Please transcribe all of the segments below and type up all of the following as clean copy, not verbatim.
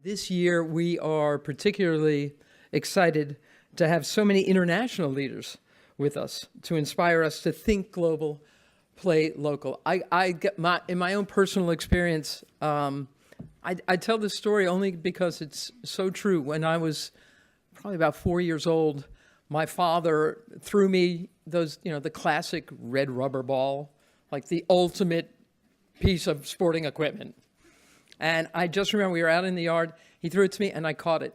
This year, we are particularly excited to have so many international leaders with us to inspire us to think global, play local. I get in my own personal experience, I tell this story only because it's so true. When I was probably about 4 years old, my father threw me those, the classic red rubber ball, like the ultimate piece of sporting equipment. And I just remember we were out in the yard, he threw it to me and I caught it.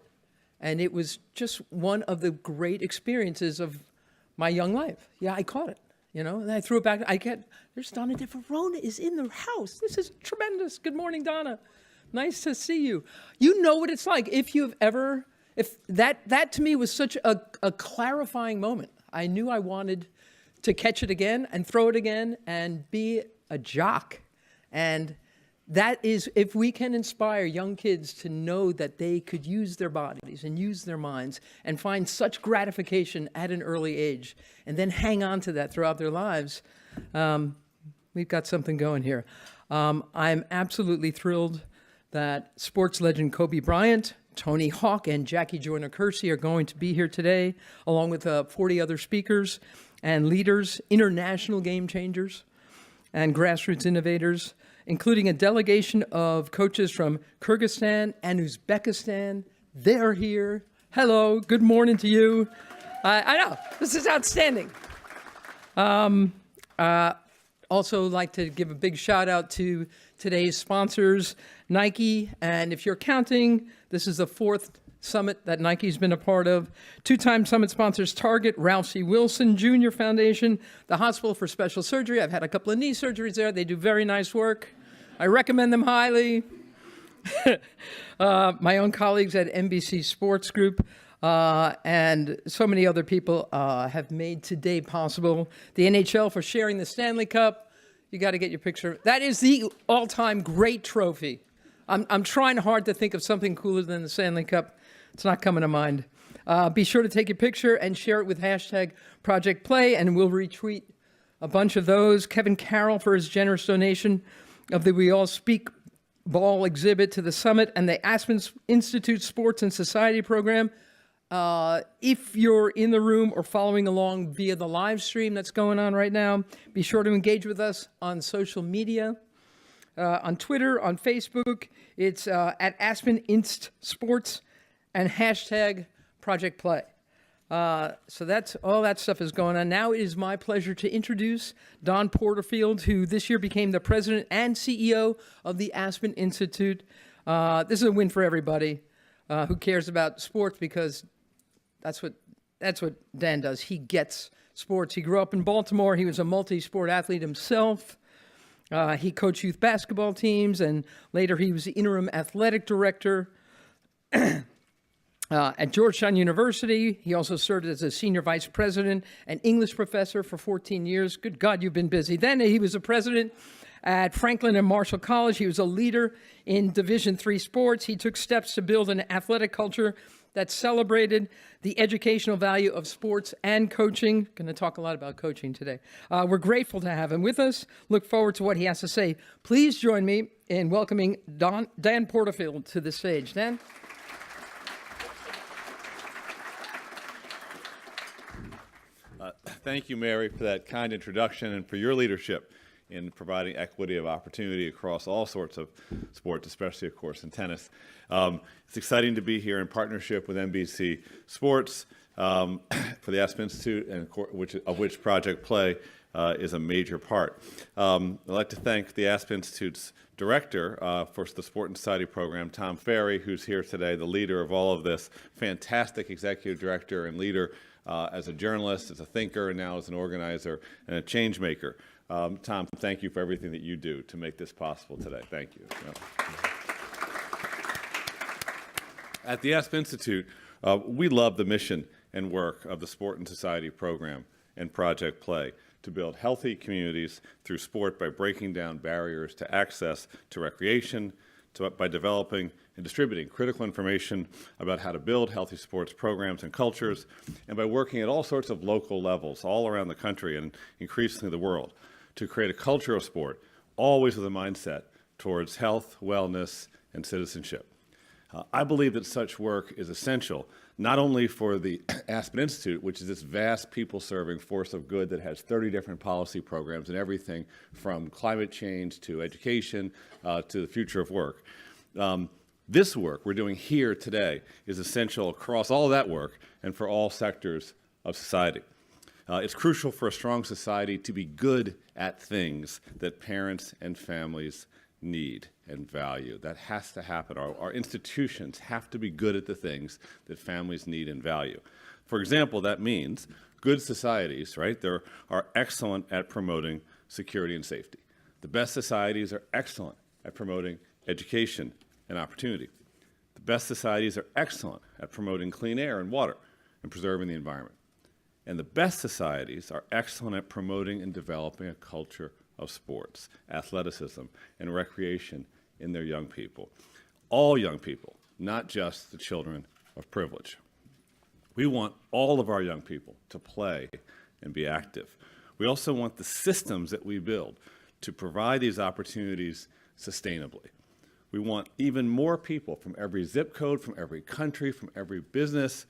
And it was just one of the great experiences of my young life. Yeah, I caught it, and I threw it back. There's Donna DeVerona is in the house. This is tremendous. Good morning, Donna. Nice to see you. You know what it's like if that to me was such a clarifying moment. I knew I wanted to catch it again and throw it again and be a jock. And that is, if we can inspire young kids to know that they could use their bodies and use their minds and find such gratification at an early age and then hang on to that throughout their lives, we've got something going here. I'm absolutely thrilled that sports legend Kobe Bryant, Tony Hawk, and Jackie Joyner-Kersee are going to be here today, along with 40 other speakers and leaders, international game changers, and grassroots innovators, including a delegation of coaches from Kyrgyzstan and Uzbekistan. They're here. Hello, good morning to you. I know, this is outstanding. Also like to give a big shout out to today's sponsors, Nike, and if you're counting, this is the 4th summit that Nike's been a part of. 2-time summit sponsors Target, Ralph C. Wilson Jr. Foundation, the Hospital for Special Surgery. I've had a couple of knee surgeries there. They do very nice work. I recommend them highly. My own colleagues at NBC Sports Group and so many other people have made today possible. The NHL for sharing the Stanley Cup. You got to get your picture. That is the all-time great trophy. I'm trying hard to think of something cooler than the Stanley Cup. It's not coming to mind. Be sure to take your picture and share it with hashtag Project Play, and we'll retweet a bunch of those. Kevin Carroll for his generous donation of the We All Speak Ball exhibit to the summit and the Aspen Institute Sports and Society program. If you're in the room or following along via the live stream that's going on right now, be sure to engage with us on social media, on Twitter, on Facebook. It's at Aspen Inst Sports and hashtag Project Play. So that's all that stuff is going on. Now it is my pleasure to introduce Don Porterfield, who this year became the president and CEO of the Aspen Institute. This is a win for everybody who cares about sports, because that's what Dan does. He gets sports. He grew up in Baltimore. He was a multi-sport athlete himself. He coached youth basketball teams, and later he was the interim athletic director at Georgetown University. He also served as a senior vice president and English professor for 14 years. Good God, you've been busy. Then he was a president at Franklin and Marshall College. He was a leader in Division III sports. He took steps to build an athletic culture that celebrated the educational value of sports and coaching. Going to talk a lot about coaching today. We're grateful to have him with us. Look forward to what he has to say. Please join me in welcoming Dan Porterfield to the stage. Dan? Thank you, Mary, for that kind introduction and for your leadership in providing equity of opportunity across all sorts of sports, especially, of course, in tennis. It's exciting to be here in partnership with NBC Sports for the Aspen Institute, and of which Project Play is a major part. I'd like to thank the Aspen Institute's director for the Sport and Society program, Tom Ferry, who's here today, the leader of all of this, fantastic executive director and leader as a journalist, as a thinker, and now as an organizer and a change maker. Tom, thank you for everything that you do to make this possible today. Thank you. At the Aspen Institute, we love the mission and work of the Sport and Society program and Project Play to build healthy communities through sport by breaking down barriers to access to recreation, by developing and distributing critical information about how to build healthy sports programs and cultures, and by working at all sorts of local levels all around the country and increasingly the world to create a culture of sport, always with a mindset towards health, wellness, and citizenship. I believe that such work is essential, not only for the Aspen Institute, which is this vast people-serving force of good that has 30 different policy programs and everything from climate change to education to the future of work. This work we're doing here today is essential across all of that work and for all sectors of society. It's crucial for a strong society to be good at things that parents and families need and value. That has to happen. Our institutions have to be good at the things that families need and value. For example, that means good societies, right, are excellent at promoting security and safety. The best societies are excellent at promoting education and opportunity. The best societies are excellent at promoting clean air and water and preserving the environment. And the best societies are excellent at promoting and developing a culture of sports, athleticism, and recreation in their young people. All young people, not just the children of privilege. We want all of our young people to play and be active. We also want the systems that we build to provide these opportunities sustainably. We want even more people from every zip code, from every country, from every business,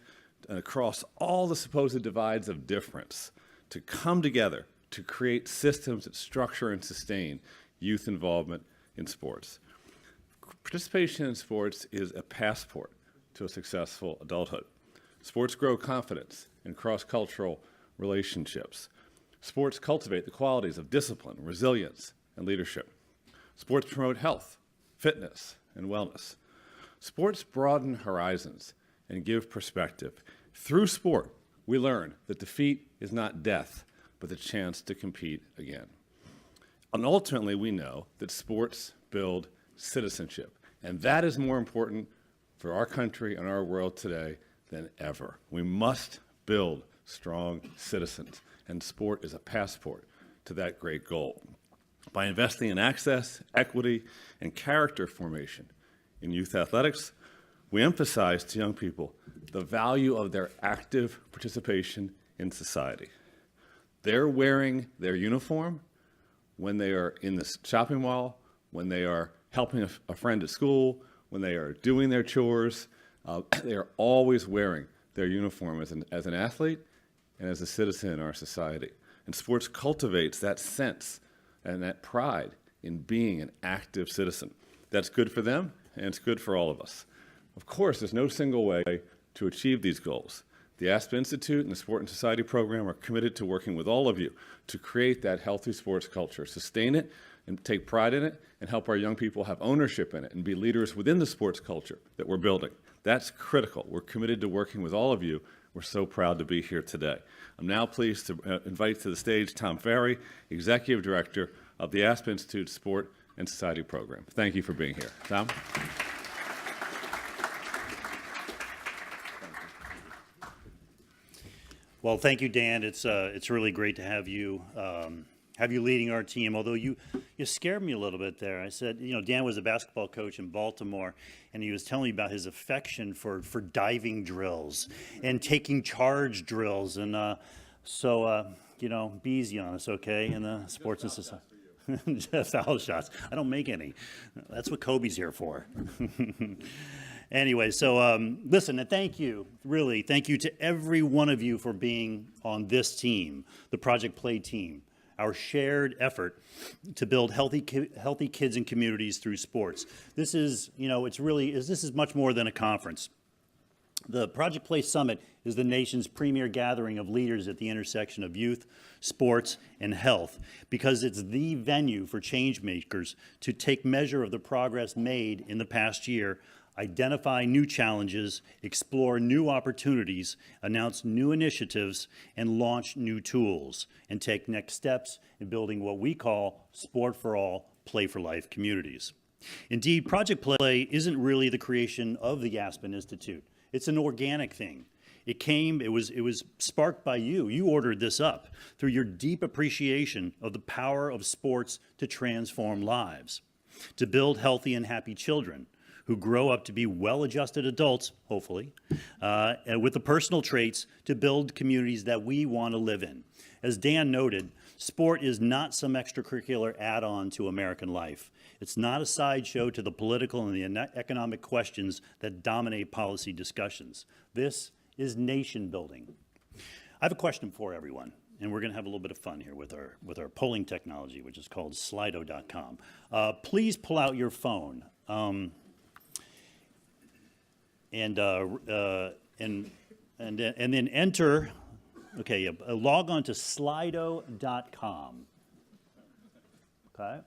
and across all the supposed divides of difference to come together to create systems that structure and sustain youth involvement in sports. Participation in sports is a passport to a successful adulthood. Sports grow confidence in cross-cultural relationships. Sports cultivate the qualities of discipline, resilience, and leadership. Sports promote health, fitness, and wellness. Sports broaden horizons and give perspective. Through sport, we learn that defeat is not death, but the chance to compete again. And ultimately, we know that sports build citizenship, and that is more important for our country and our world today than ever. We must build strong citizens, and sport is a passport to that great goal. By investing in access, equity, and character formation in youth athletics, we emphasize to young people the value of their active participation in society. They're wearing their uniform when they are in the shopping mall, when they are helping a friend at school, when they are doing their chores. They are always wearing their uniform as an athlete and as a citizen in our society. And sports cultivates that sense and that pride in being an active citizen. That's good for them, and it's good for all of us. Of course, there's no single way to achieve these goals. The Aspen Institute and the Sport and Society program are committed to working with all of you to create that healthy sports culture, sustain it, and take pride in it, and help our young people have ownership in it and be leaders within the sports culture that we're building. That's critical. We're committed to working with all of you. We're so proud to be here today. I'm now pleased to invite to the stage Tom Ferry, Executive Director of the Aspen Institute Sport and Society program. Thank you for being here. Tom? Well, thank you, Dan. It's really great to have you leading our team. Although you scared me a little bit there. I said, Dan was a basketball coach in Baltimore, and he was telling me about his affection for diving drills and taking charge drills, and be easy on us, okay? In the sports and society. Foul shots. I don't make any. That's what Kobe's here for. Anyway, so listen, and thank you, really, thank you to every one of you for being on this team, the Project Play team, our shared effort to build healthy kids and communities through sports. This is, this is much more than a conference. The Project Play Summit is the nation's premier gathering of leaders at the intersection of youth, sports, and health, because it's the venue for change makers to take measure of the progress made in the past year, identify new challenges, explore new opportunities, announce new initiatives, and launch new tools, and take next steps in building what we call Sport for All, Play for Life communities. Indeed, Project Play isn't really the creation of the Aspen Institute. It's an organic thing. It was sparked by you. You ordered this up through your deep appreciation of the power of sports to transform lives, to build healthy and happy children who grow up to be well-adjusted adults, hopefully, and with the personal traits to build communities that we want to live in. As Dan noted, sport is not some extracurricular add-on to American life. It's not a sideshow to the political and the economic questions that dominate policy discussions. This is nation building. I have a question for everyone, and we're going to have a little bit of fun here with our polling technology, which is called Slido.com. Please pull out your phone and then enter. Okay, log on to Slido.com. Okay,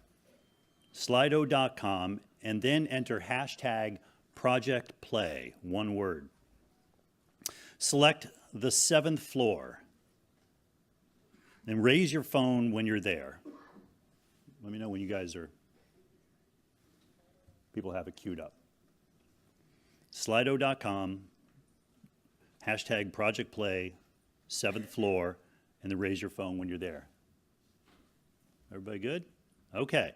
Slido.com, and then enter hashtag Project Play, one word. Select the 7th floor. And raise your phone when you're there. Let me know when you guys are, people have it queued up. Slido.com, hashtag Project Play, 7th floor, and then raise your phone when you're there. Everybody good? Okay.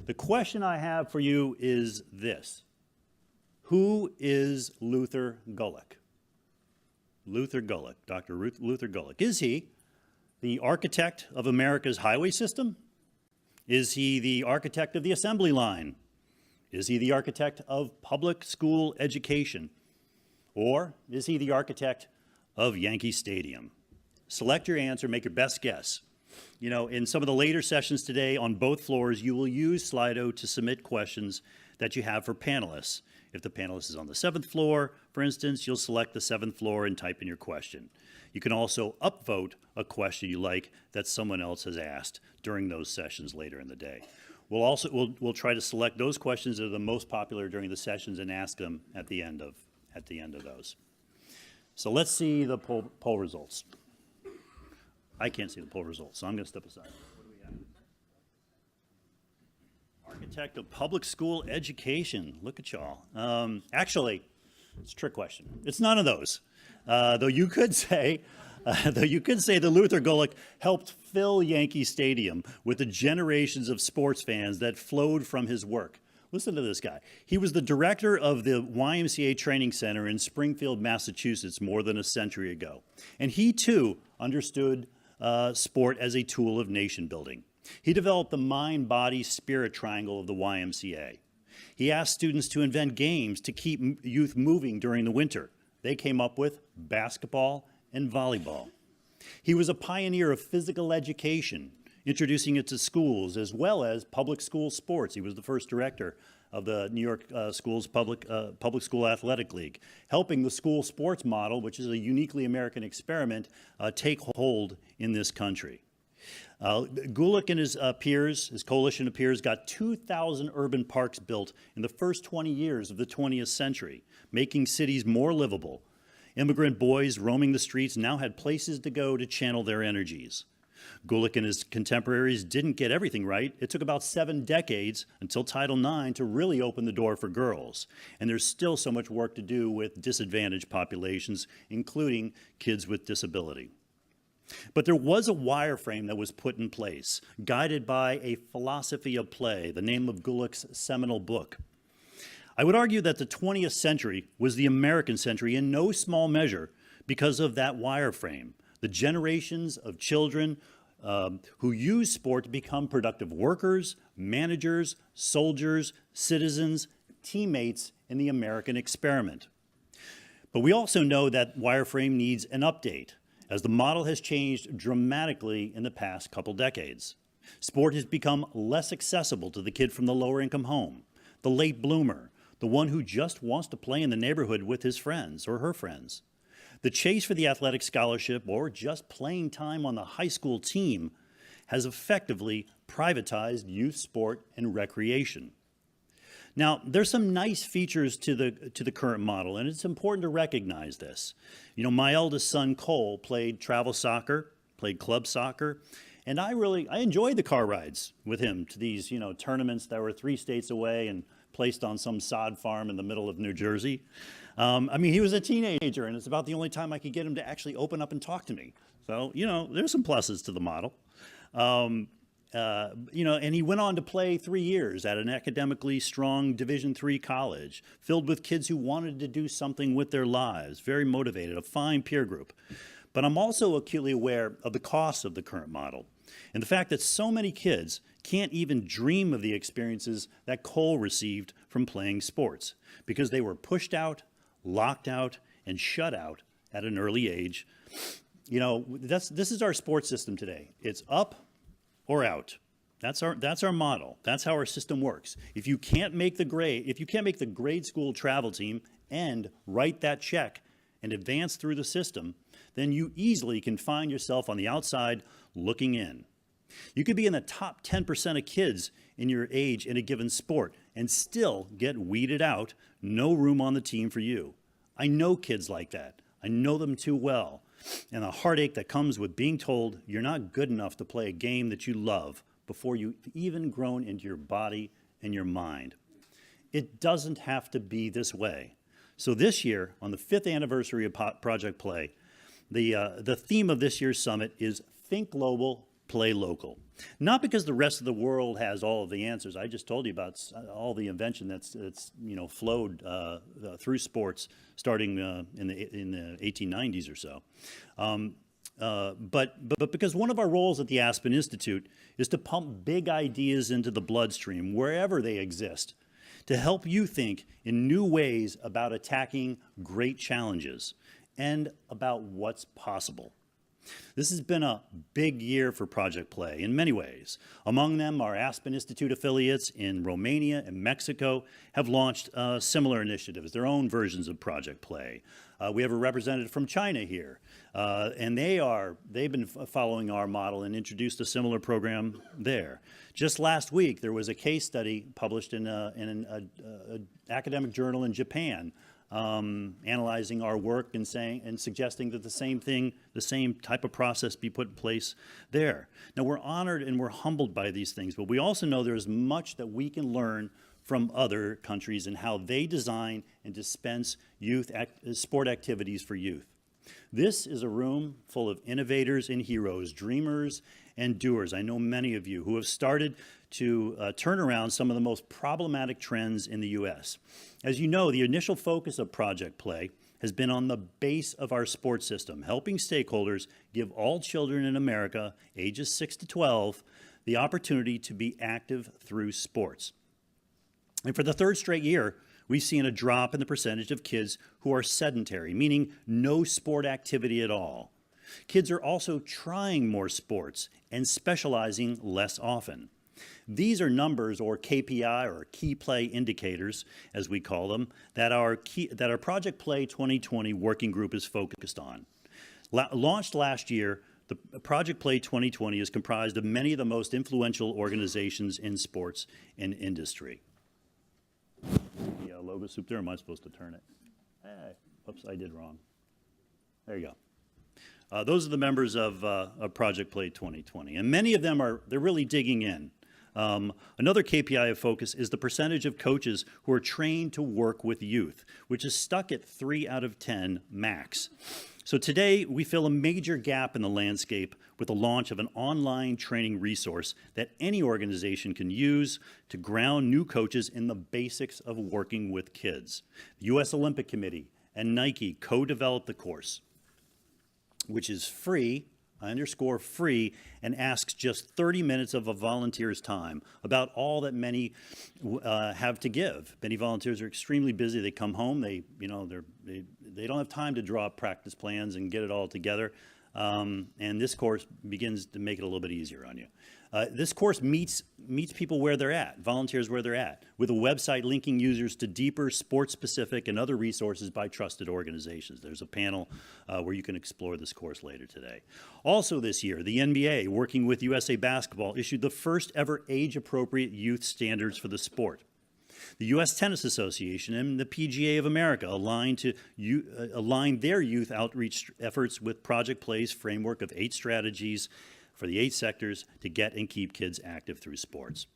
The question I have for you is this. Who is Luther Gulick? Luther Gulick, Dr. Luther Gulick. Is he the architect of America's highway system? Is he the architect of the assembly line? Is he the architect of public school education? Or is he the architect of Yankee Stadium? Select your answer, make your best guess. You know, in some of the later sessions today on both floors, you will use Slido to submit questions that you have for panelists. If the panelist is on the 7th floor, for instance, you'll select the 7th floor and type in your question. You can also upvote a question you like that someone else has asked during those sessions later in the day. We'll try to select those questions that are the most popular during the sessions and ask them at the end of those. So let's see the poll results. I can't see the poll results, so I'm going to step aside. What do we have? Architect of public school education. Look at y'all. Actually, it's a trick question. It's none of those. Though you could say that Luther Gulick helped fill Yankee Stadium with the generations of sports fans that flowed from his work. Listen to this guy. He was the director of the YMCA Training Center in Springfield, Massachusetts, more than a century ago. And he, too, understood sport as a tool of nation building. He developed the mind-body-spirit triangle of the YMCA. He asked students to invent games to keep youth moving during the winter. They came up with basketball and volleyball. He was a pioneer of physical education, introducing it to schools as well as public school sports. He was the first director of the New York Schools Public School Athletic League, helping the school sports model, which is a uniquely American experiment, take hold in this country. Gulick and his peers, his coalition of peers, got 2,000 urban parks built in the first 20 years of the 20th century, making cities more livable. Immigrant boys roaming the streets now had places to go to channel their energies. Gulick and his contemporaries didn't get everything right. It took about 7 decades until Title IX to really open the door for girls. And there's still so much work to do with disadvantaged populations, including kids with disability. But there was a wireframe that was put in place, guided by a philosophy of play, the name of Gulick's seminal book. I would argue that the 20th century was the American century in no small measure because of that wireframe. The generations of children who use sport to become productive workers, managers, soldiers, citizens, teammates in the American experiment. But we also know that wireframe needs an update, as the model has changed dramatically in the past couple decades. Sport has become less accessible to the kid from the lower income home, the late bloomer, the one who just wants to play in the neighborhood with his friends or her friends. The chase for the athletic scholarship or just playing time on the high school team has effectively privatized youth sport and recreation. Now, there's some nice features to the current model, and it's important to recognize this. You know, my eldest son, Cole, played travel soccer, played club soccer, and I enjoyed the car rides with him to these, tournaments that were 3 states away and placed on some sod farm in the middle of New Jersey. He was a teenager, and it's about the only time I could get him to actually open up and talk to me. So, there's some pluses to the model. And he went on to play 3 years at an academically strong Division III college, filled with kids who wanted to do something with their lives, very motivated, a fine peer group. But I'm also acutely aware of the cost of the current model and the fact that so many kids can't even dream of the experiences that Cole received from playing sports because they were pushed out, locked out, and shut out at an early age. You know, this is our sports system today. It's up or out. That's our model. That's how our system works. If you can't make the grade school travel team and write that check and advance through the system, then you easily can find yourself on the outside looking in. You could be in the top 10% of kids in your age in a given sport and still get weeded out, no room on the team for you. I know kids like that. I know them too well. And the heartache that comes with being told you're not good enough to play a game that you love before you've even grown into your body and your mind. It doesn't have to be this way. So this year, on the 5th anniversary of Project Play, the theme of this year's summit is Think Global, Play Local. Not because the rest of the world has all of the answers. I just told you about all the invention that's flowed through sports starting in the 1890s or so. But because one of our roles at the Aspen Institute is to pump big ideas into the bloodstream wherever they exist, to help you think in new ways about attacking great challenges and about what's possible. This has been a big year for Project Play in many ways. Among them, our Aspen Institute affiliates in Romania and Mexico have launched similar initiatives, their own versions of Project Play. We have a representative from China here, and they've been following our model and introduced a similar program there. Just last week, there was a case study published in an academic journal in Japan, analyzing our work and suggesting that the same type of process be put in place there. Now, we're honored and we're humbled by these things, but we also know there's much that we can learn from other countries and how they design and dispense sport activities for youth. This is a room full of innovators and heroes, dreamers and doers. I know many of you who have started to turn around some of the most problematic trends in the U.S. As you know, the initial focus of Project Play has been on the base of our sports system, helping stakeholders give all children in America, ages 6 to 12, the opportunity to be active through sports. And for the third straight year, we've seen a drop in the percentage of kids who are sedentary, meaning no sport activity at all. Kids are also trying more sports and specializing less often. These are numbers, or KPI, or key play indicators, as we call them, that our Project Play 2020 working group is focused on. Launched last year, the Project Play 2020 is comprised of many of the most influential organizations in sports and industry. The logo soup there, am I supposed to turn it? Hey, whoops, I did wrong. There you go. Those are the members of Project Play 2020, and many of them they're really digging in. Another KPI of focus is the percentage of coaches who are trained to work with youth, which is stuck at 3 out of 10 max. So today, we fill a major gap in the landscape with the launch of an online training resource that any organization can use to ground new coaches in the basics of working with kids. The U.S. Olympic Committee and Nike co-developed the course, which is free, I underscore free, and asks just 30 minutes of a volunteer's time, about all that many have to give. Many volunteers are extremely busy. They come home, they don't have time to draw up practice plans and get it all together. And this course begins to make it a little bit easier on you. This course meets people where they're at, volunteers where they're at, with a website linking users to deeper sports-specific and other resources by trusted organizations. There's a panel where you can explore this course later today. Also this year, the NBA, working with USA Basketball, issued the first ever age-appropriate youth standards for the sport. The U.S. Tennis Association and the PGA of America align their youth outreach efforts with Project Play's framework of 8 strategies for the 8 sectors to get and keep kids active through sports.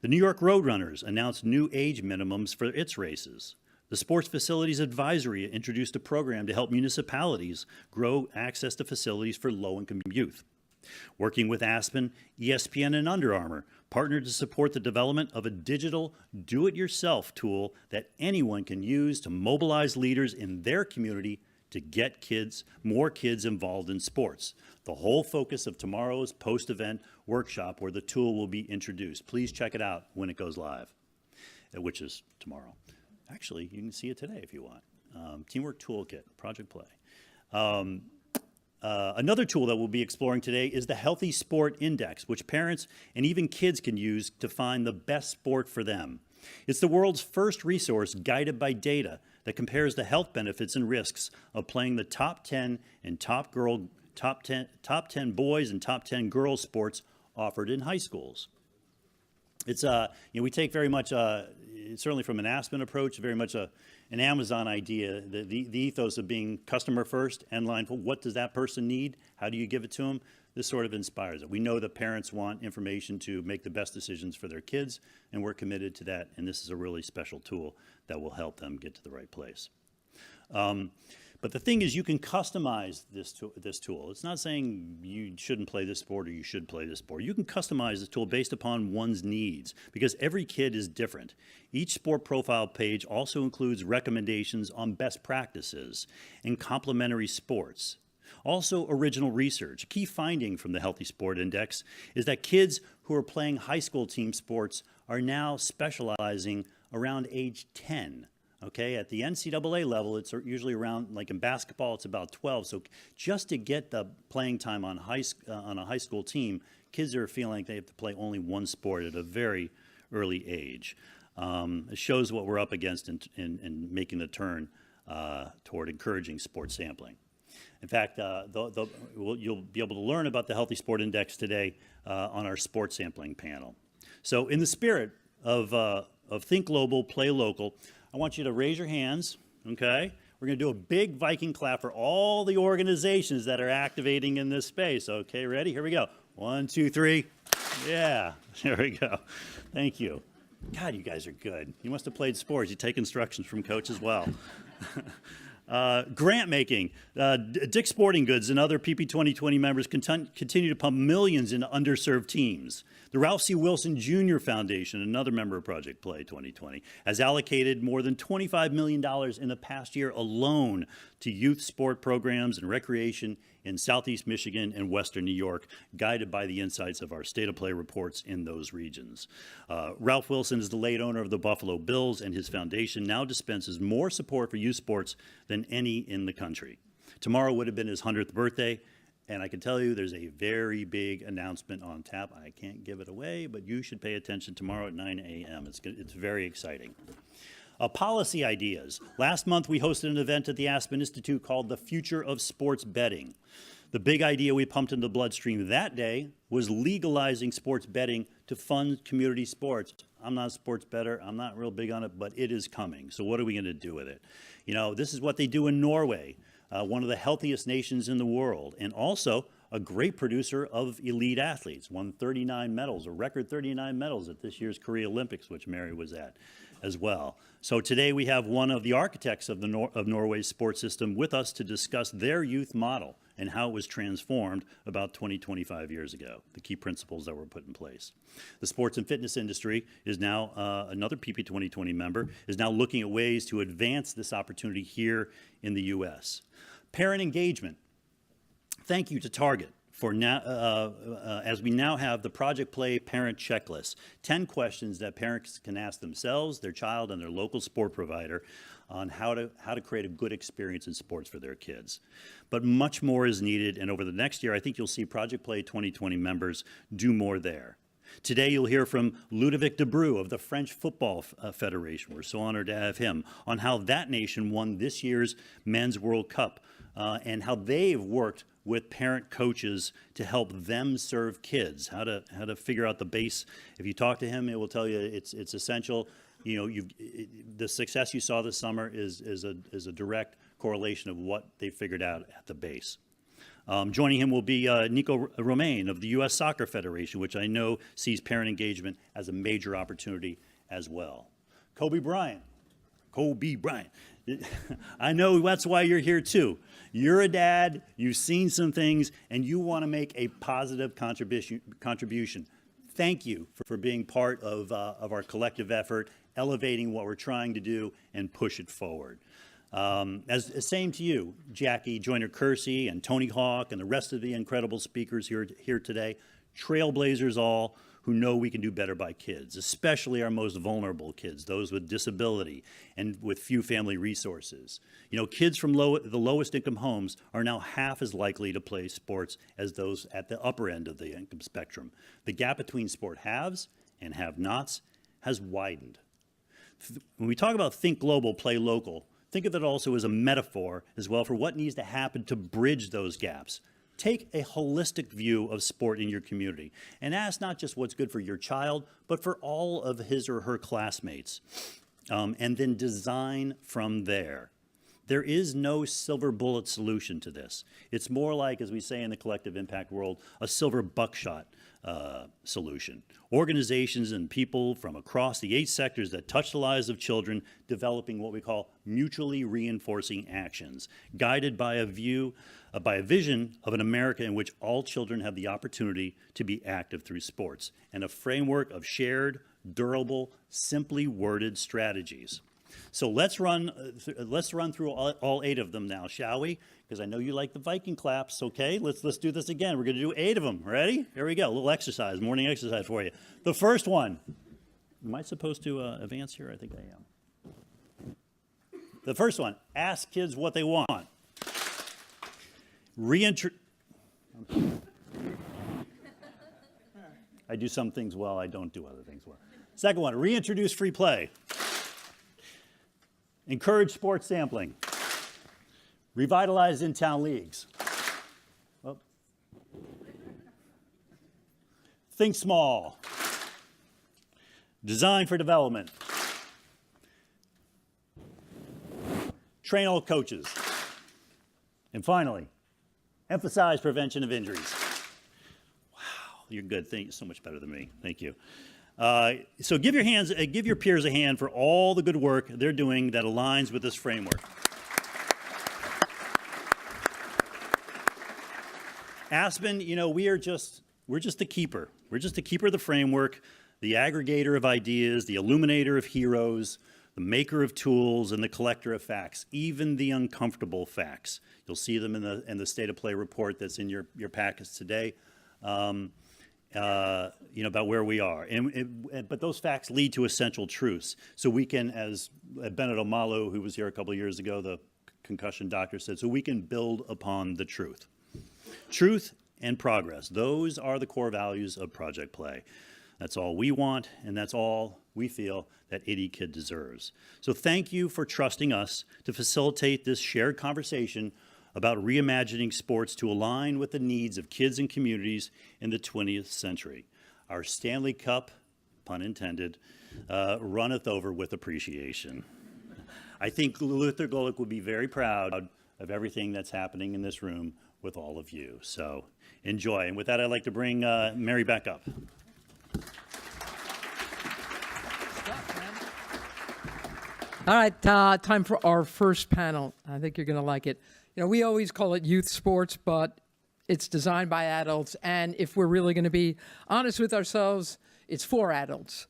The New York Roadrunners announced new age minimums for its races. The Sports Facilities Advisory introduced a program to help municipalities grow access to facilities for low-income youth. Working with Aspen, ESPN, and Under Armour partnered to support the development of a digital do-it-yourself tool that anyone can use to mobilize leaders in their community to get more kids involved in sports. The whole focus of tomorrow's post-event workshop where the tool will be introduced. Please check it out when it goes live, which is tomorrow. Actually, you can see it today if you want. Teamwork Toolkit, Project Play. Another tool that we'll be exploring today is the Healthy Sport Index, which parents and even kids can use to find the best sport for them. It's the world's first resource guided by data that compares the health benefits and risks of playing the top 10 and top 10 boys and top 10 girls sports offered in high schools. It's we take very much certainly from an Aspen approach, very much an Amazon idea. The ethos of being customer first and mindful. What does that person need? How do you give it to them? This sort of inspires it. We know that parents want information to make the best decisions for their kids, and we're committed to that. And this is a really special tool that will help them get to the right place. But the thing is, you can customize this tool. It's not saying you shouldn't play this sport or you should play this sport. You can customize this tool based upon one's needs because every kid is different. Each sport profile page also includes recommendations on best practices and complementary sports. Also, original research. A key finding from the Healthy Sport Index is that kids who are playing high school team sports are now specializing around age 10. Okay, at the NCAA level, it's usually around, like in basketball, it's about 12. So just to get the playing time on a high school team, kids are feeling like they have to play only one sport at a very early age. It shows what we're up against in making the turn toward encouraging sports sampling. In fact, you'll be able to learn about the Healthy Sport Index today on our sports sampling panel. So in the spirit of Think Global, Play Local, I want you to raise your hands, okay? We're going to do a big Viking clap for all the organizations that are activating in this space. Okay, ready? Here we go. 1, 2, 3. Yeah, there we go. Thank you. God, you guys are good. You must have played sports. You take instructions from Coach as well. Grant making. Dick's Sporting Goods and other PP 2020 members continue to pump millions into underserved teams. The Ralph C. Wilson Jr. Foundation, another member of Project Play 2020, has allocated more than $25 million in the past year alone to youth sport programs and recreation in Southeast Michigan and Western New York, guided by the insights of our State of Play reports in those regions. Ralph Wilson is the late owner of the Buffalo Bills, and his foundation now dispenses more support for youth sports than any in the country. Tomorrow would have been his 100th birthday, and I can tell you there's a very big announcement on tap. I can't give it away, but you should pay attention tomorrow at 9 a.m. It's very exciting. Policy ideas. Last month, we hosted an event at the Aspen Institute called The Future of Sports Betting. The big idea we pumped into the bloodstream that day was legalizing sports betting to fund community sports. I'm not a sports bettor. I'm not real big on it, but it is coming. So what are we going to do with it? You know, this is what they do in Norway, one of the healthiest nations in the world, and also a great producer of elite athletes. Won 39 medals, a record 39 medals at this year's Korea Olympics, which Mary was at as well. So today we have one of the architects of Norway's sports system with us to discuss their youth model and how it was transformed about 25 years ago, the key principles that were put in place. The sports and fitness industry is now, another PP 2020 member, is now looking at ways to advance this opportunity here in the U.S. Parent engagement. Thank you to Target for now, as we now have the Project Play Parent Checklist, 10 questions that parents can ask themselves, their child, and their local sport provider on how to create a good experience in sports for their kids. But much more is needed, and over the next year, I think you'll see Project Play 2020 members do more there. Today, you'll hear from Ludovic Debreu of the French Football Federation. We're so honored to have him on how that nation won this year's Men's World Cup and how they've worked with parent coaches to help them serve kids, how to figure out the base. If you talk to him, it will tell you it's essential. You know, the success you saw this summer is a direct correlation of what they figured out at the base. Joining him will be Nico Romain of the U.S. Soccer Federation, which I know sees parent engagement as a major opportunity as well. Kobe Bryant. I know that's why you're here too. You're a dad, you've seen some things, and you want to make a positive contribution. Thank you for being part of our collective effort, elevating what we're trying to do, and push it forward. Same to you, Jackie Joyner-Kersey and Tony Hawk and the rest of the incredible speakers here today. Trailblazers all who know we can do better by kids, especially our most vulnerable kids, those with disability and with few family resources. You know, kids from the lowest income homes are now half as likely to play sports as those at the upper end of the income spectrum. The gap between sport haves and have-nots has widened. When we talk about think global, play local, think of it also as a metaphor as well for what needs to happen to bridge those gaps. Take a holistic view of sport in your community and ask not just what's good for your child, but for all of his or her classmates, and then design from there. There is no silver bullet solution to this. It's more like, as we say in the collective impact world, a silver buckshot solution. Organizations and people from across the 8 sectors that touch the lives of children developing what we call mutually reinforcing actions, guided by a vision of an America in which all children have the opportunity to be active through sports, and a framework of shared, durable, simply worded strategies. So let's run through all 8 of them now, shall we? Because I know you like the Viking claps, okay? Let's do this again. We're going to do 8 of them. Ready? Here we go. A little exercise, morning exercise for you. The first one. Am I supposed to advance here? I think I am. The first one, ask kids what they want. I do some things well, I don't do other things well. Second one, reintroduce free play. Encourage sports sampling. Revitalize in-town leagues. Oh. Think small. Design for development. Train all coaches. And finally, emphasize prevention of injuries. Wow, you're good. Thank you. So much better than me. Thank you. So give your peers a hand for all the good work they're doing that aligns with this framework. Aspen, you know, we're just the keeper. We're just the keeper of the framework, the aggregator of ideas, the illuminator of heroes, the maker of tools, and the collector of facts, even the uncomfortable facts. You'll see them in the State of Play report that's in your packets today. About where we are. But those facts lead to essential truths. So we can, as Bennett Omalu, who was here a couple of years ago, the concussion doctor, said, so we can build upon the truth. Truth and progress, those are the core values of Project Play. That's all we want, and that's all we feel that 80 Kid deserves. So thank you for trusting us to facilitate this shared conversation about reimagining sports to align with the needs of kids and communities in the 20th century. Our Stanley Cup, pun intended, runneth over with appreciation. I think Luther Golick would be very proud of everything that's happening in this room with all of you. So enjoy. And with that, I'd like to bring Mary back up. All right, time for our first panel. I think you're going to like it. You know, we always call it youth sports, but it's designed by adults. And if we're really going to be honest with ourselves, it's for adults.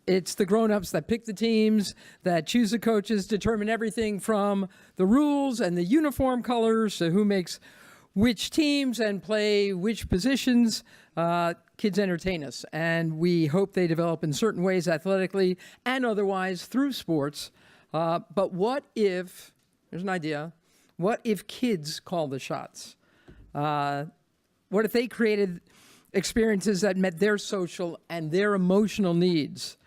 It's the grown-ups that pick the teams, that choose the coaches, determine everything from the rules and the uniform colors to who makes which teams and play which positions. Kids entertain us, and we hope they develop in certain ways athletically and otherwise through sports. But what if, there's an idea, what if kids call the shots? What if they created experiences that met their social and their emotional needs?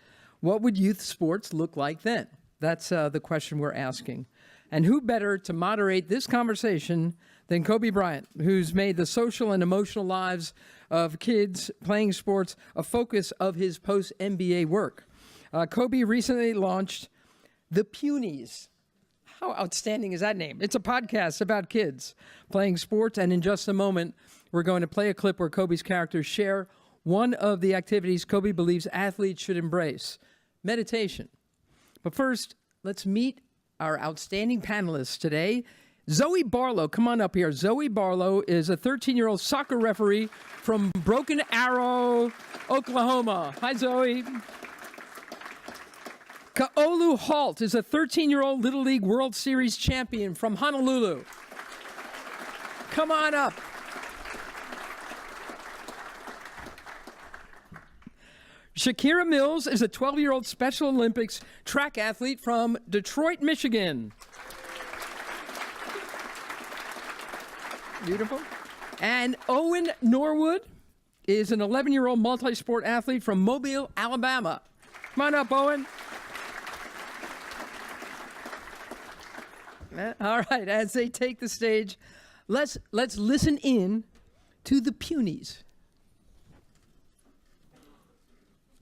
What would youth sports look like then? That's the question we're asking. And who better to moderate this conversation than Kobe Bryant, who's made the social and emotional lives of kids playing sports a focus of his post-NBA work. Kobe recently launched The Punies. How outstanding is that name? It's a podcast about kids playing sports, and in just a moment, we're going to play a clip where Kobe's characters share one of the activities Kobe believes athletes should embrace, meditation. But first, let's meet our outstanding panelists today. Zoe Barlow, come on up here. Zoe Barlow is a 13-year-old soccer referee from Broken Arrow, Oklahoma. Hi, Zoe. Kaolu Halt is a 13-year-old Little League World Series champion from Honolulu. Come on up. Shakira Mills is a 12-year-old Special Olympics track athlete from Detroit, Michigan. Beautiful. And Owen Norwood is an 11-year-old multi-sport athlete from Mobile, Alabama. Come on up, Owen. All right, as they take the stage, let's listen in to the Punies.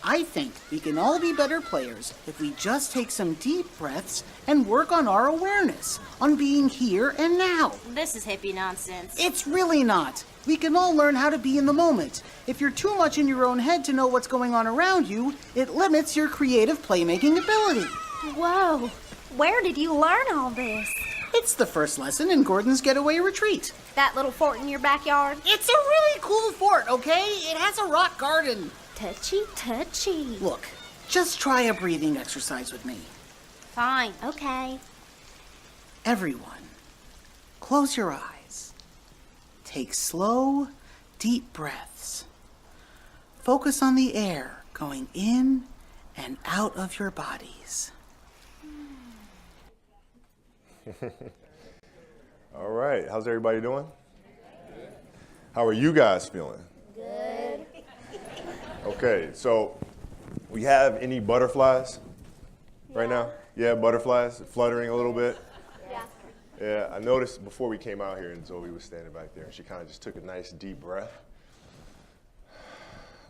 I think we can all be better players if we just take some deep breaths and work on our awareness, on being here and now. This is hippie nonsense. It's really not. We can all learn how to be in the moment. If you're too much in your own head to know what's going on around you, it limits your creative playmaking ability. Whoa, where did you learn all this? It's the first lesson in Gordon's Getaway Retreat. That little fort in your backyard? It's a really cool fort, okay? It has a rock garden. Touchy, touchy. Look, just try a breathing exercise with me. Fine, okay. Everyone, close your eyes. Take slow, deep breaths. Focus on the air going in and out of your bodies. All right, how's everybody doing? How are you guys feeling? Good. Okay, so we have any butterflies right now? Yeah, butterflies fluttering a little bit? Yeah. Yeah, I noticed before we came out here and Zoe was standing back there and she kind of just took a nice deep breath.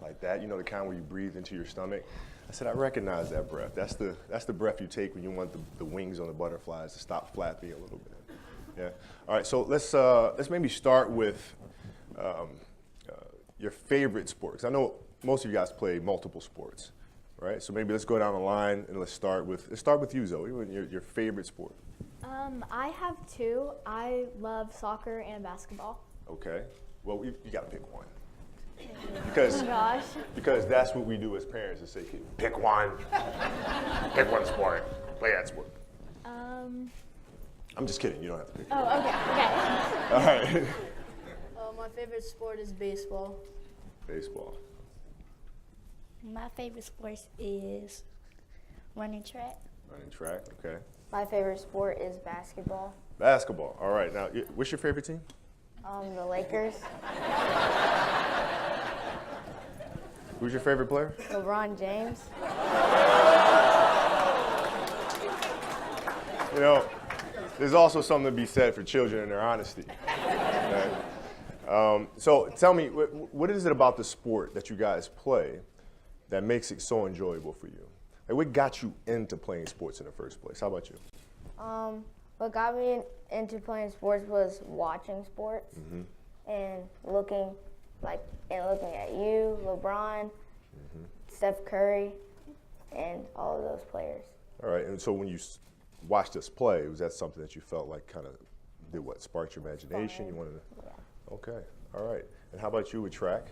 Like that, you know, the kind where you breathe into your stomach. I said, I recognize that breath. That's the breath you take when you want the wings on the butterflies to stop flapping a little bit. Yeah. All right, so let's maybe start with your favorite sport. 'Cause I know most of you guys play multiple sports, right? So maybe let's go down the line and let's start with you, Zoe. Your favorite sport. I have two. I love soccer and basketball. Okay. Well, you got to pick one. Oh Because my gosh. because that's what we do as parents is say, pick one. Pick one sport. Play that sport. I'm just kidding. You don't have to pick. Oh, okay. All right. My favorite sport is baseball. Baseball. My favorite sport is running track. Running track. Okay. My favorite sport is basketball. Basketball. All right. Now, what's your favorite team? The Lakers. Who's your favorite player? LeBron James. You know, there's also something to be said for children and their honesty. Okay? So tell me, what is it about the sport that you guys play that makes it so enjoyable for you? Like, what got you into playing sports in the first place? How about you? What got me into playing sports was watching sports and looking at you, LeBron, Steph Curry, and all of those players. All right, and so when you watched us play, was that something that you felt like kind of did what, sparked your imagination? You wanted to? Yeah. Okay, all right. And how about you with track?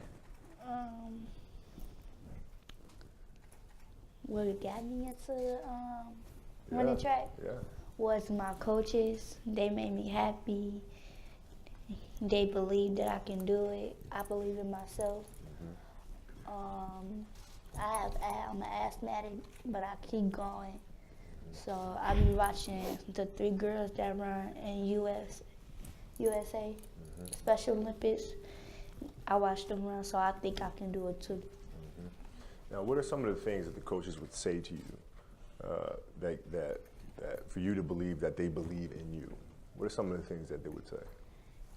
What got me into running Yeah, track Yeah. was my coaches. They made me happy. They believed that I can do it. I believe in myself. I'm an asthmatic, but I keep going. So I be watching the 3 girls that run in USA Special Olympics. I watch them run, so I think I can do it too. Now, what are some of the things that the coaches would say to you that for you to believe that they believe in you? What are some of the things that they would say?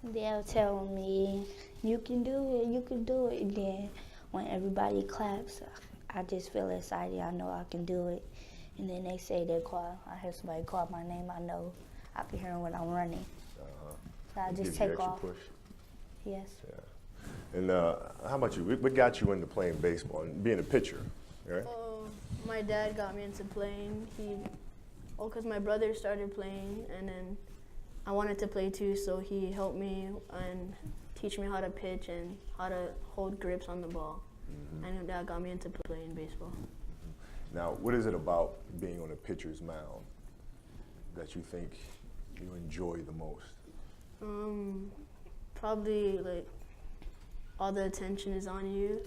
They'll tell me, you can do it, you can do it. And then when everybody claps, I just feel excited. I know I can do it. And then they say I hear somebody call my name, I know I can hear them when I'm running. So I It just gives you take extra off. push. Yes. Yeah. And how about you? What got you into playing baseball and being a pitcher? Right? My dad got me into playing. Because my brother started playing, and then I wanted to play too, so he helped me and teach me how to pitch and how to hold grips on the ball. And that got me into playing baseball. Now, what is it about being on a pitcher's mound that you think you enjoy the most? Probably like all the attention is on you.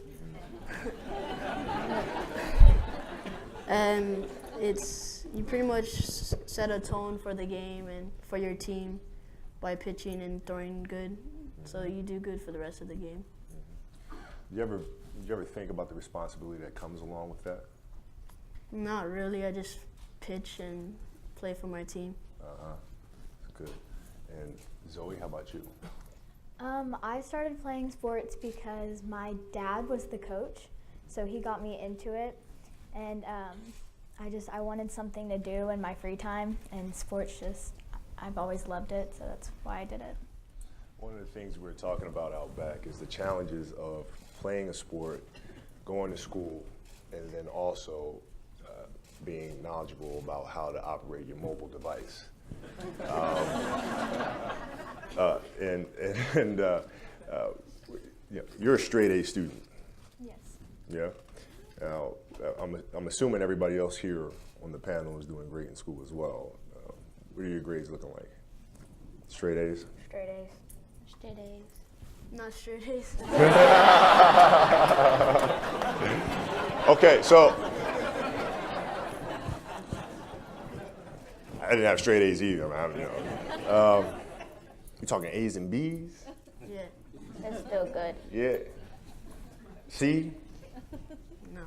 And you pretty much set a tone for the game and for your team by pitching and throwing good. So you do good for the rest of the game. Did you ever think about the responsibility that comes along with that? Not really. I just pitch and play for my team. That's good. And Zoe, how about you? I started playing sports because my dad was the coach, so he got me into it. And I wanted something to do in my free time, and sports I've always loved it, so that's why I did it. One of the things we're talking about out back is the challenges of playing a sport, going to school, and then also being knowledgeable about how to operate your mobile device. You're a straight A student. Yes. Yeah. Now, I'm assuming everybody else here on the panel is doing great in school as well. What are your grades looking like? Straight A's? Straight A's. Straight A's. Not straight A's. Okay, so I didn't have straight A's either. You talking A's and B's? Yeah. That's still good. Yeah. C? No.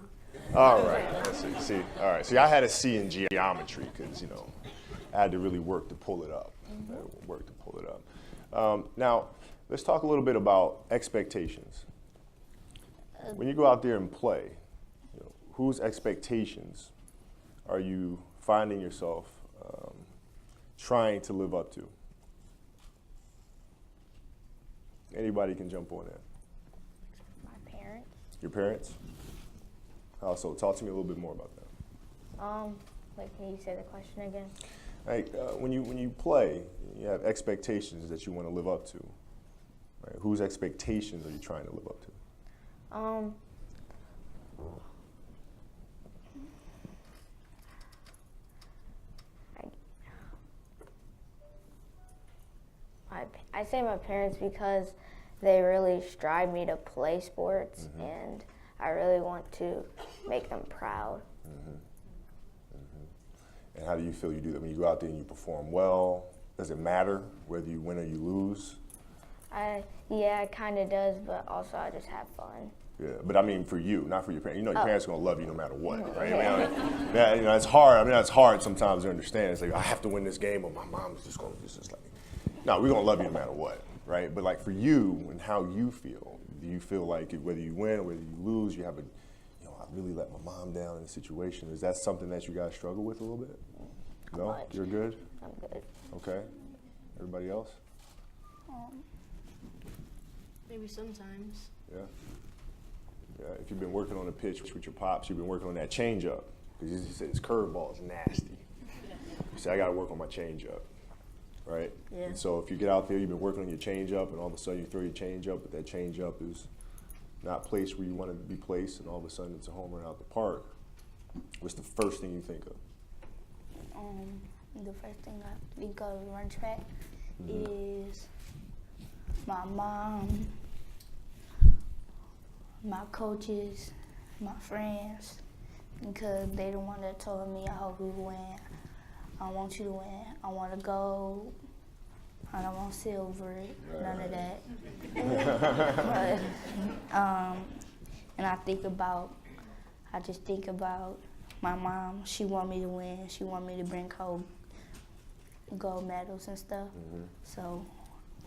All right. Let's see. C. All right. See, I had a C in geometry because I had to really work to pull it up. Now, let's talk a little bit about expectations. When you go out there and play, whose expectations are you finding yourself trying to live up to? Anybody can jump on that. My parents. Your parents? How so? Talk to me a little bit more about that. Can you say the question again? Like when you play, you have expectations that you want to live up to. Right? Whose expectations are you trying to live up to? I say my parents because they really strive me to play sports, and I really want to make them proud. And how do you feel you do that? When you go out there and you perform well, does it matter whether you win or you lose? Yeah, it kind of does, but also I just have fun. Yeah, but I mean for you, not for your parents. Your parents are going to love you no matter what, right? It's hard. It's hard sometimes to understand. It's like, I have to win this game, or my mom's just going to just like, no, we're going to love you no matter what, right? But like for you and how you feel, do you feel like whether you win or whether you lose, you have I really let my mom down in a situation. Is that something that you guys struggle with a little bit? No? Much. You're good? I'm good. Okay. Everybody else? Maybe sometimes. Yeah. If you've been working on the pitch with your pops, you've been working on that changeup. Because he said his curveball is nasty. You say, I got to work on my changeup, right? Yeah. And so if you get out there, you've been working on your changeup, and all of a sudden you throw your changeup, but that changeup is not placed where you want it to be placed, and all of a sudden it's a home run out the park. What's the first thing you think of? The first thing I think of run track is my mom, my coaches, my friends, because they the one that told me, I hope you win. I want you to win. I want to go. I don't want silver, none of that. And I just think about my mom. She want me to win. She want me to bring home gold medals and stuff. So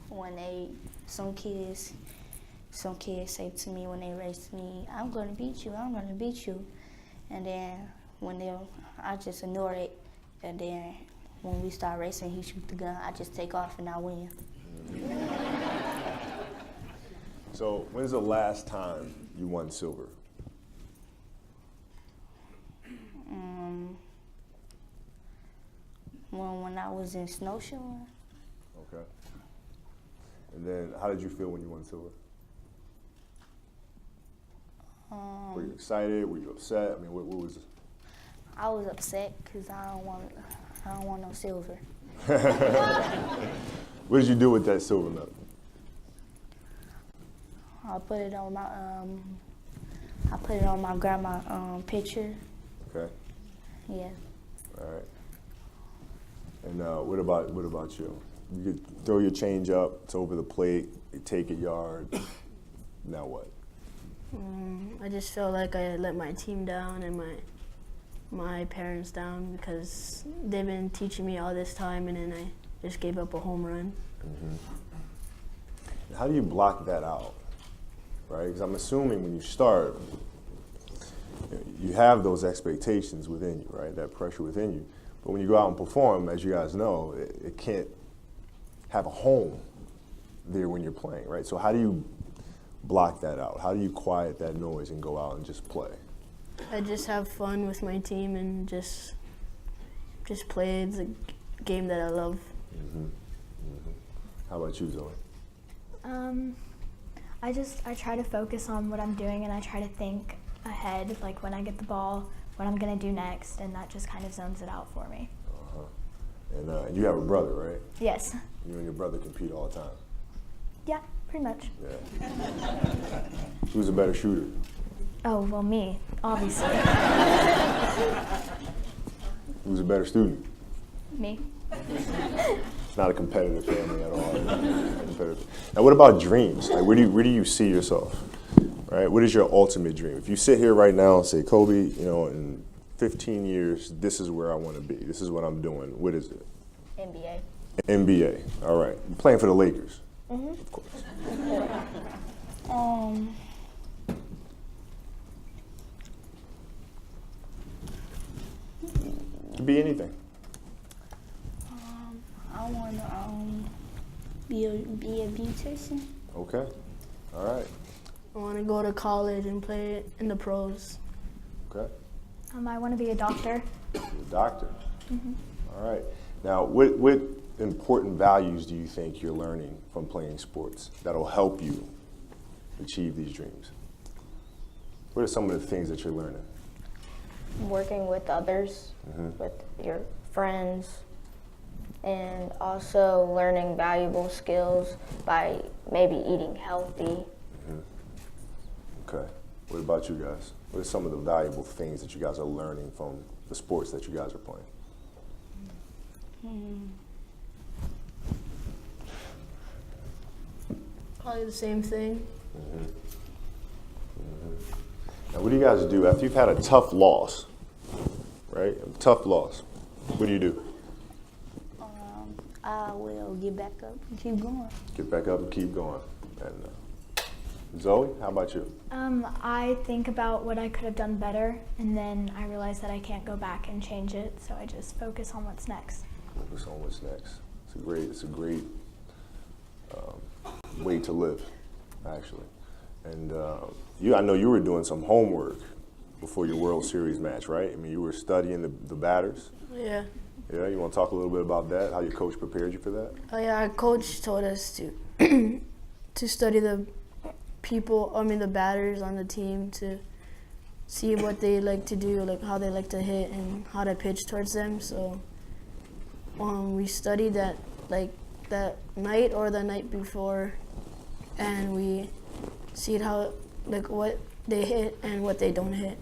when some kids say to me when they race me, I'm gonna beat you, I'm gonna beat you. And then I just ignore it. And then when we start racing, he shoot the gun, I just take off and I win. So when's the last time you won silver? When I was in snowshoeing. Okay. And then how did you feel when you won silver? Were you excited? Were you upset? I mean, what was it? I was upset because I don't want no silver. What did you do with that silver medal? I put it on my grandma picture. Okay. Yeah. All right. And what about you? You could throw your change up, it's over the plate, you take a yard. Now what? I just felt like I let my team down and my parents down because they've been teaching me all this time, and then I just gave up a home run. How do you block that out, right? Because I'm assuming when you start, you have those expectations within you, right? That pressure within you. But when you go out and perform, as you guys know, it can't have a home there when you're playing, right? So how do you block that out? How do you quiet that noise and go out and just play? I just have fun with my team and just play the game that I love. How about you, Zoe? I try to focus on what I'm doing, and I try to think ahead, like when I get the ball, what I'm gonna do next, and that just kind of zones it out for me. And you have a brother, right? Yes. You and your brother compete all the time. Yeah, pretty much. Yeah. Who's a better shooter? Oh, well, me, obviously. Who's a better student? Me. It's not a competitive family at all. Now, what about dreams? Like, where do you see yourself? Right? What is your ultimate dream? If you sit here right now and say, Kobe, in 15 years, this is where I want to be. This is what I'm doing. What is it? NBA. NBA. All right. You're playing for the Lakers. Of course. Could be anything. I want to be a beautician. Okay. All right. I want to go to college and play in the pros. Okay. I want to be a doctor. You're a doctor. All right. Now, what important values do you think you're learning from playing sports that'll help you achieve these dreams? What are some of the things that you're learning? Working with others, with your friends, and also learning valuable skills by maybe eating healthy. Okay. What about you guys? What are some of the valuable things that you guys are learning from the sports that you guys are playing? Probably the same thing. Now, what do you guys do after you've had a tough loss, right? A tough loss. What do you do? I will get back up and keep going. Get back up and keep going. And Zoe, how about you? I think about what I could have done better, and then I realize that I can't go back and change it, so I just focus on what's next. Focus on what's next. It's a great way to live, actually. And I know you were doing some homework before your World Series match, right? I mean, you were studying the batters. Yeah. Yeah, you want to talk a little bit about that? How your coach prepared you for that? Oh yeah, our coach told us to to study the batters on the team, to see what they like to do, like how they like to hit and how to pitch towards them. So we studied that that night or the night before, and we see how what they hit and what they don't hit.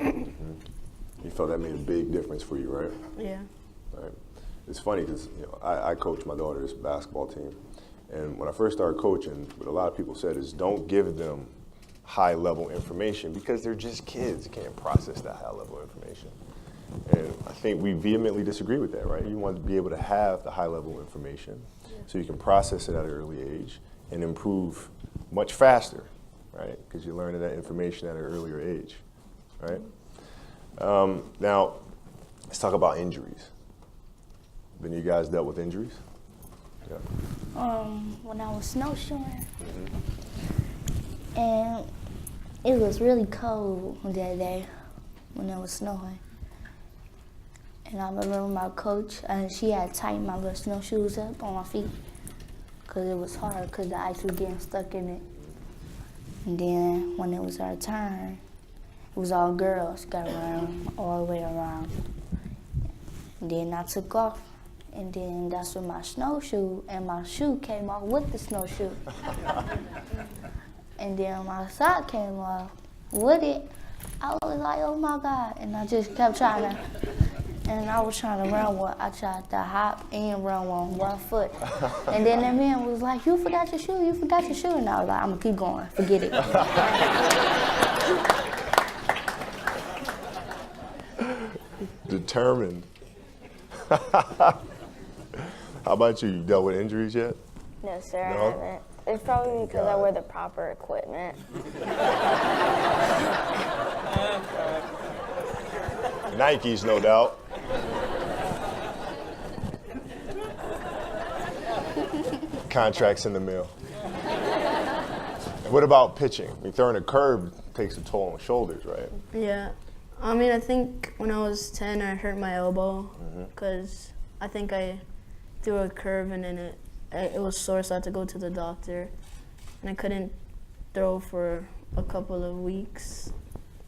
You felt that made a big difference for you, right? Yeah. Right. It's funny because I coach my daughter's basketball team, and when I first started coaching, what a lot of people said is don't give them high-level information because they're just kids. They can't process that high-level information. And I think we vehemently disagree with that, right? You want to be able to have the high-level information so you can process it at an early age and improve much faster, right? Because you're learning that information at an earlier age, right? Now, let's talk about injuries. Then you guys dealt with injuries? Yeah. When I was snowshoeing, and it was really cold that day when it was snowing. And I remember my coach, and she had tightened my little snowshoes up on my feet because it was hard because the ice was getting stuck in it. And then when it was our turn, was all girls, got around all the way around. And then I took off, and then that's when my snowshoe, and my shoe came off with the snowshoe. And then my sock came off with it. I was like, oh my God. And I just kept trying to, and I was trying to run one. I tried to hop and run on one foot. And then that man was like, you forgot your shoe, you forgot your shoe. And I was like, I'm gonna keep going, forget it. Determined. How about you? You dealt with injuries yet? No, sir, No? I haven't. It's probably because I God. wear the proper equipment. Nikes, no doubt. Contracts in the mail. What about pitching? I mean, throwing a curve takes a toll on shoulders, right? Yeah. I mean, I think when I was 10, I hurt my elbow because I think I threw a curve and then it was sore, so I had to go to the doctor. And I couldn't throw for a couple of weeks.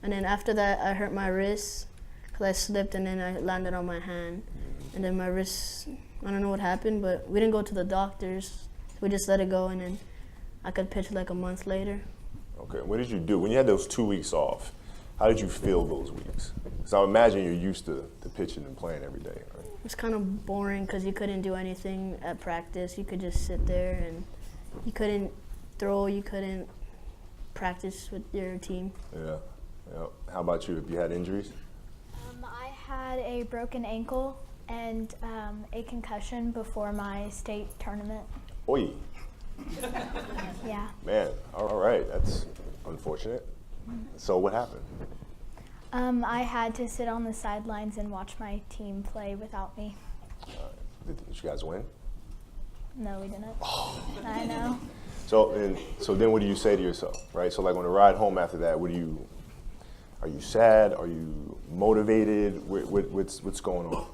And then after that, I hurt my wrist because I slipped and then I landed on my hand. And then my wrist, I don't know what happened, but we didn't go to the doctors. We just let it go, and then I could pitch like a month later. Okay, what did you do? When you had those 2 weeks off, how did you feel those weeks? Because I would imagine you're used to pitching and playing every day, right? It's kind of boring because you couldn't do anything at practice. You could just sit there, and you couldn't throw, you couldn't practice with your team. Yeah. How about you? Have you had injuries? I had a broken ankle and a concussion before my state tournament. Oi, Yeah. man, all right, that's unfortunate. So what happened? I had to sit on the sidelines and watch my team play without me. Did you guys win? No, we didn't. I know. So then what do you say to yourself, right? So like on the ride home after that, are you sad? Are you motivated? What's going on?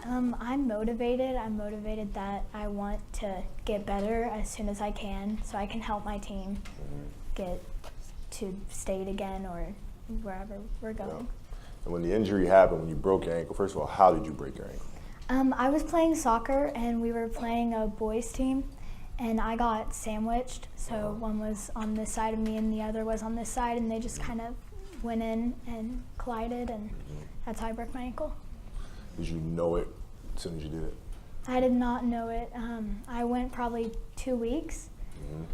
I'm motivated. I'm motivated that I want to get better as soon as I can so I can help my team get to state again or wherever we're going. Yeah. And when the injury happened, when you broke your ankle, first of all, how did you break your ankle? I was playing soccer and we were playing a boys team and I got sandwiched. So one was on this side of me and the other was on this side and they just kind of went in and collided and that's how I broke my ankle. Did you know it as soon as you did it? I did not know it. I went probably 2 weeks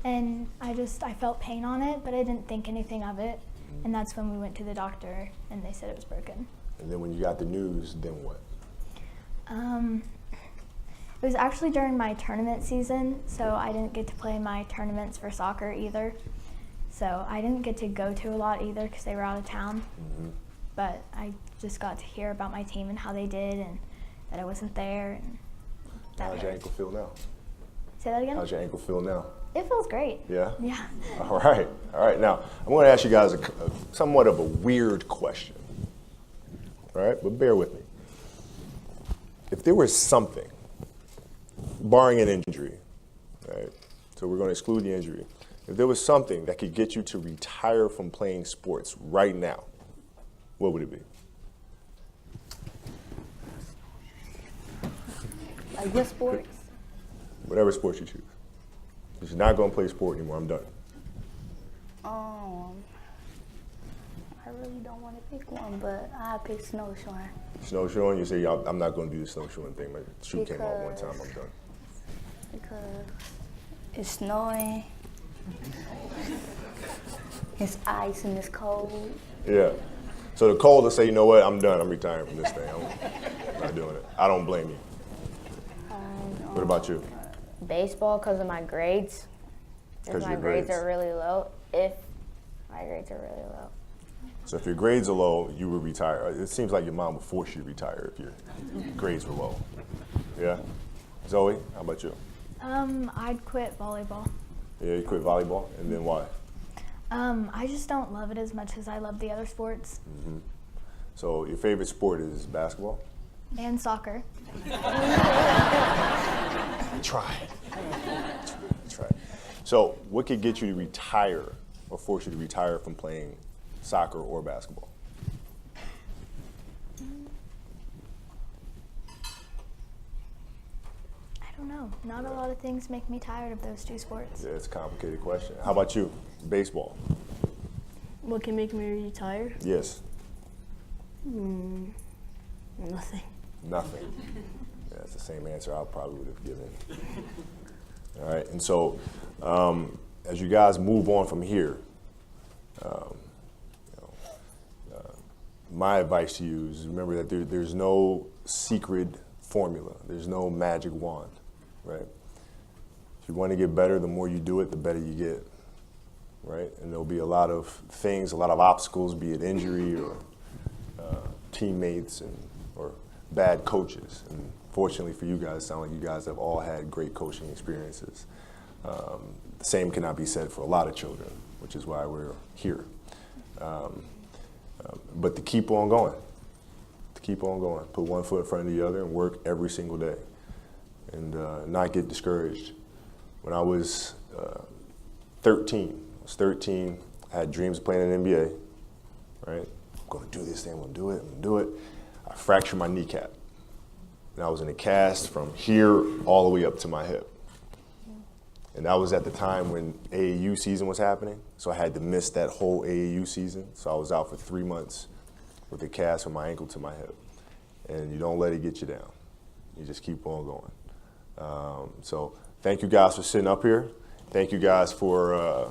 and I felt pain on it, but I didn't think anything of it. And that's when we went to the doctor and they said it was broken. And then when you got the news, then what? It was actually during my tournament season, so I didn't get to play my tournaments for soccer either. So I didn't get to go to a lot either because they were out of town. But I just got to hear about my team and how they did and that I wasn't there. And How's your ankle feel now? Say that again? How's your ankle feel now? It feels great. Yeah? Yeah. All right. Now, I'm going to ask you guys a somewhat of a weird question. All right? But bear with me. If there was something, barring an injury, right? So we're going to exclude the injury. If there was something that could get you to retire from playing sports right now, what would it be? Like what sports? Whatever sport you choose. If you're not going to play sport anymore, I'm done. I really don't want to pick one, but I pick snowshoeing. Snowshoeing, you say, I'm not going to do the snowshoeing thing. My shoe came off one time, I'm done. Because it's snowing, it's ice and it's cold. Yeah. So the cold will say, you know what, I'm done. I'm retiring from this thing. I'm not doing it. I don't blame you. What about you? Baseball because of my grades. Because If my your grades grades. are really low. If my grades are really low. So if your grades are low, you would retire. It seems like your mom would force you to retire if your grades were low. Yeah? Zoe, how about you? I'd quit volleyball. Yeah, you quit volleyball, and then why? I just don't love it as much as I love the other sports. So your favorite sport is basketball? And soccer. Try. So what could get you to retire or force you to retire from playing soccer or basketball? don't know. Not a lot of things make me tired of those two sports. Yeah, it's a complicated question. How about you? Baseball. What can make me retire? Yes. Nothing. Nothing. Yeah, that's the same answer I probably would have given. All right, and so as you guys move on from here, my advice to you is remember that there's no secret formula. There's no magic wand, right? If you want to get better, the more you do it, the better you get, right? And there'll be a lot of things, a lot of obstacles, be it injury or teammates or bad coaches. And fortunately for you guys, it sounds like you guys have all had great coaching experiences. The same cannot be said for a lot of children, which is why we're here. But to keep on going, put one foot in front of the other and work every single day and not get discouraged. When I was 13, I had dreams of playing in the NBA, right? I'm gonna do this thing, I'm gonna do it. I fractured my kneecap. And I was in a cast from here all the way up to my hip. And that was at the time when AAU season was happening. So I had to miss that whole AAU season. So I was out for 3 months with a cast from my ankle to my hip. And you don't let it get you down. You just keep on going. So thank you guys for sitting up here. Thank you guys for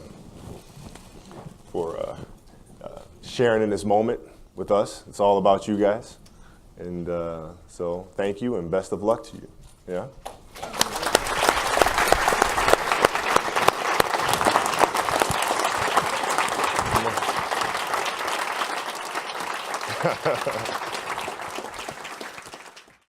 sharing in this moment with us. It's all about you guys. And so thank you and best of luck to you. Yeah. Ha ha ha.